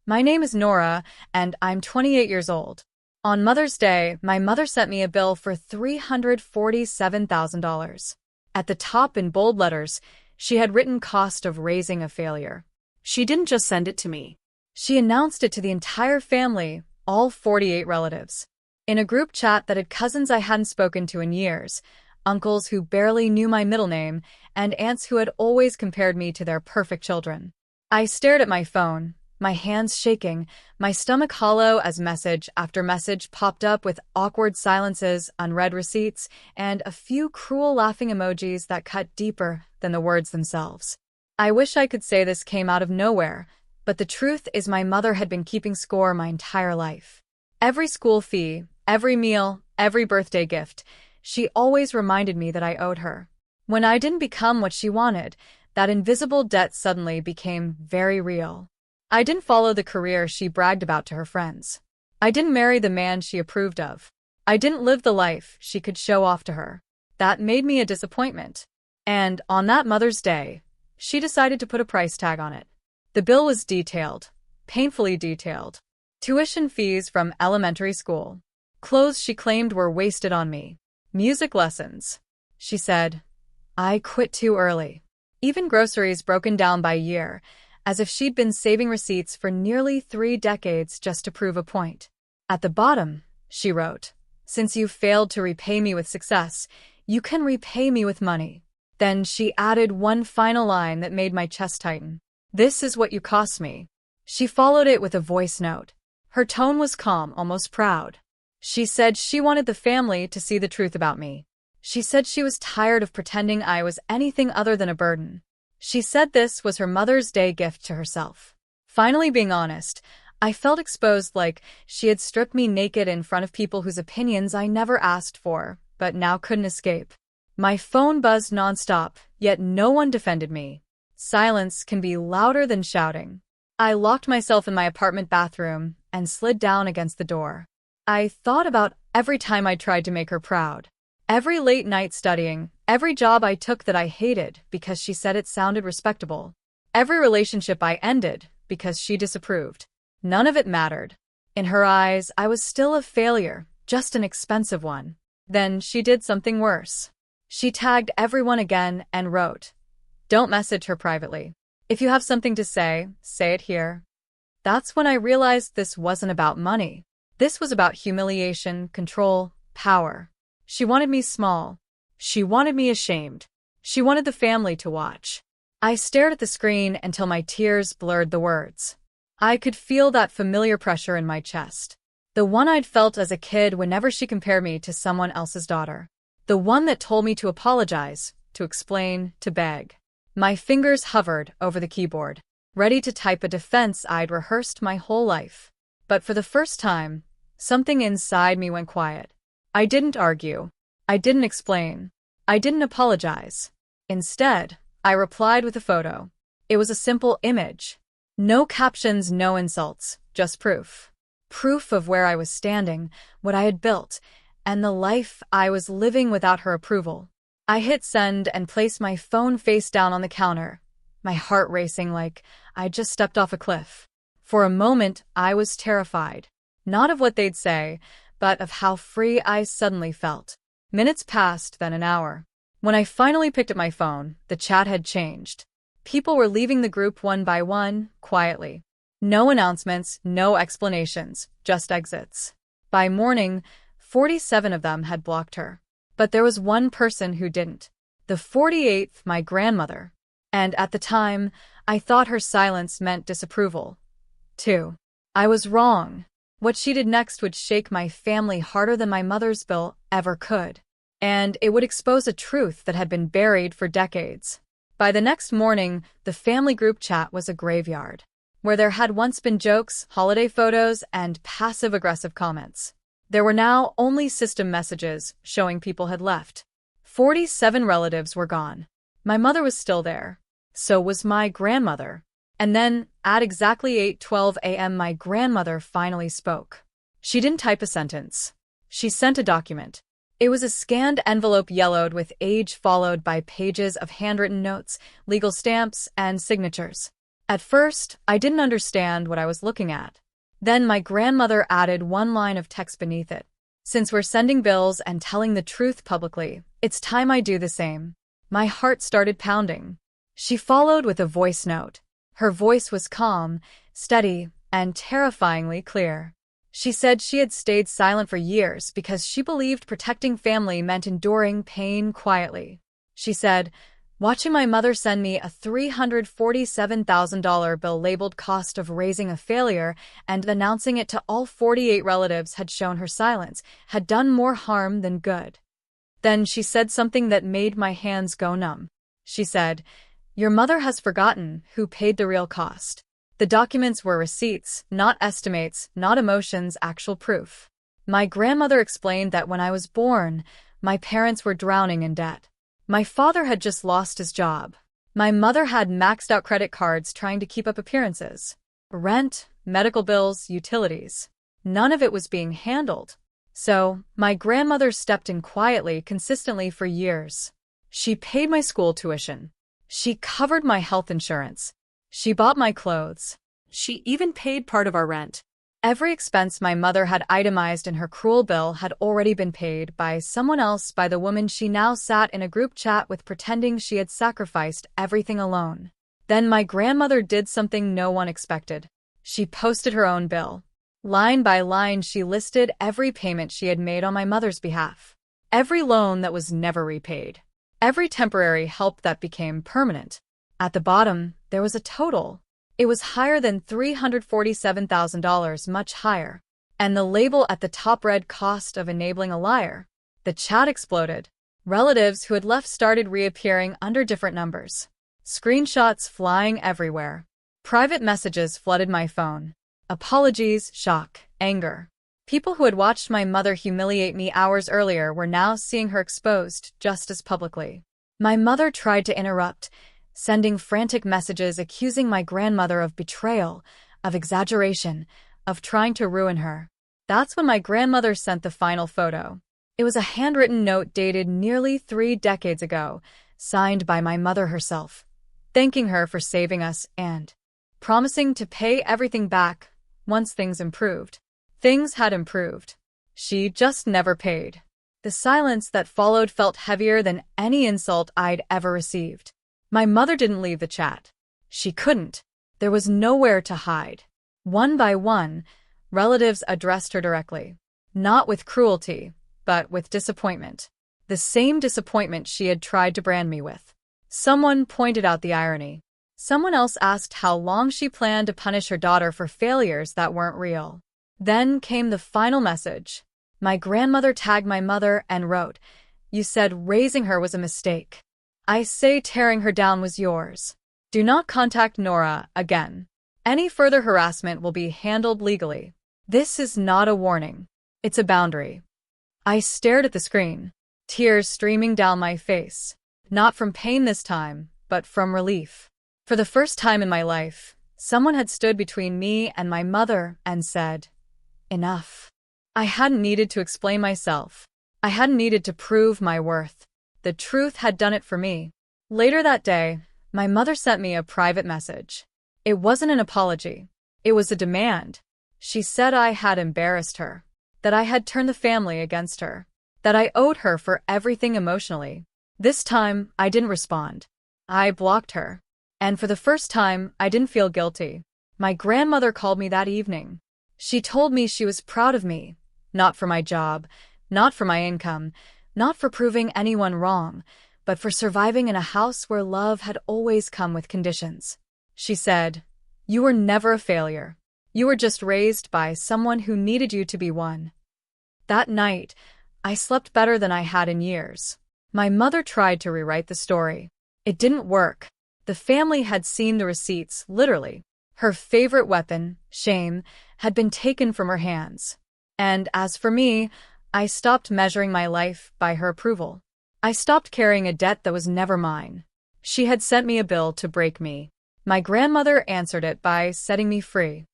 My name is Nora, and I'm 28 years old. On Mother's Day, my mother sent me a bill for $347,000. At the top in bold letters, she had written cost of raising a failure. She didn't just send it to me. She announced it to the entire family, all 48 relatives. In a group chat that had cousins I hadn't spoken to in years, uncles who barely knew my middle name, and aunts who had always compared me to their perfect children. I stared at my phone, my hands shaking, my stomach hollow as message after message popped up with awkward silences, unread receipts, and a few cruel laughing emojis that cut deeper than the words themselves. I wish I could say this came out of nowhere, but the truth is my mother had been keeping score my entire life. Every school fee, every meal, every birthday gift, she always reminded me that I owed her. When I didn't become what she wanted, that invisible debt suddenly became very real. I didn't follow the career she bragged about to her friends. I didn't marry the man she approved of. I didn't live the life she could show off to her. That made me a disappointment. And on that Mother's Day, she decided to put a price tag on it. The bill was detailed, painfully detailed. Tuition fees from elementary school. Clothes she claimed were wasted on me. Music lessons. She said, I quit too early. Even groceries broken down by year, as if she'd been saving receipts for nearly 3 decades just to prove a point. At the bottom, she wrote, since you failed to repay me with success, you can repay me with money. Then she added one final line that made my chest tighten. This is what you cost me. She followed it with a voice note. Her tone was calm, almost proud. She said she wanted the family to see the truth about me. She said she was tired of pretending I was anything other than a burden. She said this was her Mother's Day gift to herself. Finally being honest, I felt exposed, like she had stripped me naked in front of people whose opinions I never asked for, but now couldn't escape. My phone buzzed nonstop, yet no one defended me. Silence can be louder than shouting. I locked myself in my apartment bathroom and slid down against the door. I thought about every time I tried to make her proud. Every late night studying, every job I took that I hated because she said it sounded respectable. Every relationship I ended because she disapproved. None of it mattered. In her eyes, I was still a failure, just an expensive one. Then she did something worse. She tagged everyone again and wrote, don't message her privately. If you have something to say, say it here. That's when I realized this wasn't about money. This was about humiliation, control, power. She wanted me small. She wanted me ashamed. She wanted the family to watch. I stared at the screen until my tears blurred the words. I could feel that familiar pressure in my chest. The one I'd felt as a kid whenever she compared me to someone else's daughter. The one that told me to apologize, to explain, to beg. My fingers hovered over the keyboard, ready to type a defense I'd rehearsed my whole life. But for the first time, something inside me went quiet. I didn't argue. I didn't explain. I didn't apologize. Instead, I replied with a photo. It was a simple image. No captions, no insults, just proof. Proof of where I was standing, what I had built, and the life I was living without her approval. I hit send and placed my phone face down on the counter, my heart racing like I'd just stepped off a cliff. For a moment, I was terrified. Not of what they'd say, but of how free I suddenly felt. Minutes passed, then an hour. When I finally picked up my phone, the chat had changed. People were leaving the group one by one, quietly. No announcements, no explanations, just exits. By morning, 47 of them had blocked her. But there was one person who didn't. The 48th, my grandmother. And at the time, I thought her silence meant disapproval. 2. I was wrong. What she did next would shake my family harder than my mother's bill ever could. And it would expose a truth that had been buried for decades. By the next morning, the family group chat was a graveyard, where there had once been jokes, holiday photos, and passive-aggressive comments. There were now only system messages showing people had left. 47 relatives were gone. My mother was still there. So was my grandmother. And then, at exactly 8:12 a.m., my grandmother finally spoke. She didn't type a sentence. She sent a document. It was a scanned envelope yellowed with age followed by pages of handwritten notes, legal stamps, and signatures. At first, I didn't understand what I was looking at. Then my grandmother added one line of text beneath it. Since we're sending bills and telling the truth publicly, it's time I do the same. My heart started pounding. She followed with a voice note. Her voice was calm, steady, and terrifyingly clear. She said she had stayed silent for years because she believed protecting family meant enduring pain quietly. She said, "Watching my mother send me a $347,000 bill labeled cost of raising a failure and announcing it to all 48 relatives had shown her silence, had done more harm than good." Then she said something that made my hands go numb. She said, "Your mother has forgotten who paid the real cost." The documents were receipts, not estimates, not emotions, actual proof. My grandmother explained that when I was born, my parents were drowning in debt. My father had just lost his job. My mother had maxed out credit cards trying to keep up appearances. Rent, medical bills, utilities. None of it was being handled. So, my grandmother stepped in quietly, consistently for years. She paid my school tuition. She covered my health insurance. She bought my clothes. She even paid part of our rent. Every expense my mother had itemized in her cruel bill had already been paid by someone else, by the woman she now sat in a group chat with, pretending she had sacrificed everything alone. Then my grandmother did something no one expected. She posted her own bill. Line by line, she listed every payment she had made on my mother's behalf. Every loan that was never repaid. Every temporary help that became permanent. At the bottom, there was a total. It was higher than $347,000, much higher. And the label at the top read, "Cost of enabling a liar." The chat exploded. Relatives who had left started reappearing under different numbers. Screenshots flying everywhere. Private messages flooded my phone. Apologies, shock, anger. People who had watched my mother humiliate me hours earlier were now seeing her exposed just as publicly. My mother tried to interrupt, sending frantic messages accusing my grandmother of betrayal, of exaggeration, of trying to ruin her. That's when my grandmother sent the final photo. It was a handwritten note dated nearly 3 decades ago, signed by my mother herself, thanking her for saving us and promising to pay everything back once things improved. Things had improved. She just never paid. The silence that followed felt heavier than any insult I'd ever received. My mother didn't leave the chat. She couldn't. There was nowhere to hide. One by one, relatives addressed her directly. Not with cruelty, but with disappointment. The same disappointment she had tried to brand me with. Someone pointed out the irony. Someone else asked how long she planned to punish her daughter for failures that weren't real. Then came the final message. My grandmother tagged my mother and wrote, "You said raising her was a mistake. I say tearing her down was yours. Do not contact Nora again. Any further harassment will be handled legally. This is not a warning. It's a boundary." I stared at the screen, tears streaming down my face. Not from pain this time, but from relief. For the first time in my life, someone had stood between me and my mother and said, "Enough." I hadn't needed to explain myself. I hadn't needed to prove my worth. The truth had done it for me. Later that day, my mother sent me a private message. It wasn't an apology. It was a demand. She said I had embarrassed her, that I had turned the family against her, that I owed her for everything emotionally. This time, I didn't respond. I blocked her. And for the first time, I didn't feel guilty. My grandmother called me that evening. She told me she was proud of me, not for my job, not for my income, not for proving anyone wrong, but for surviving in a house where love had always come with conditions. She said, "You were never a failure. You were just raised by someone who needed you to be one." That night, I slept better than I had in years. My mother tried to rewrite the story. It didn't work. The family had seen the receipts, literally. Her favorite weapon, shame, had been taken from her hands. And as for me, I stopped measuring my life by her approval. I stopped carrying a debt that was never mine. She had sent me a bill to break me. My grandmother answered it by setting me free.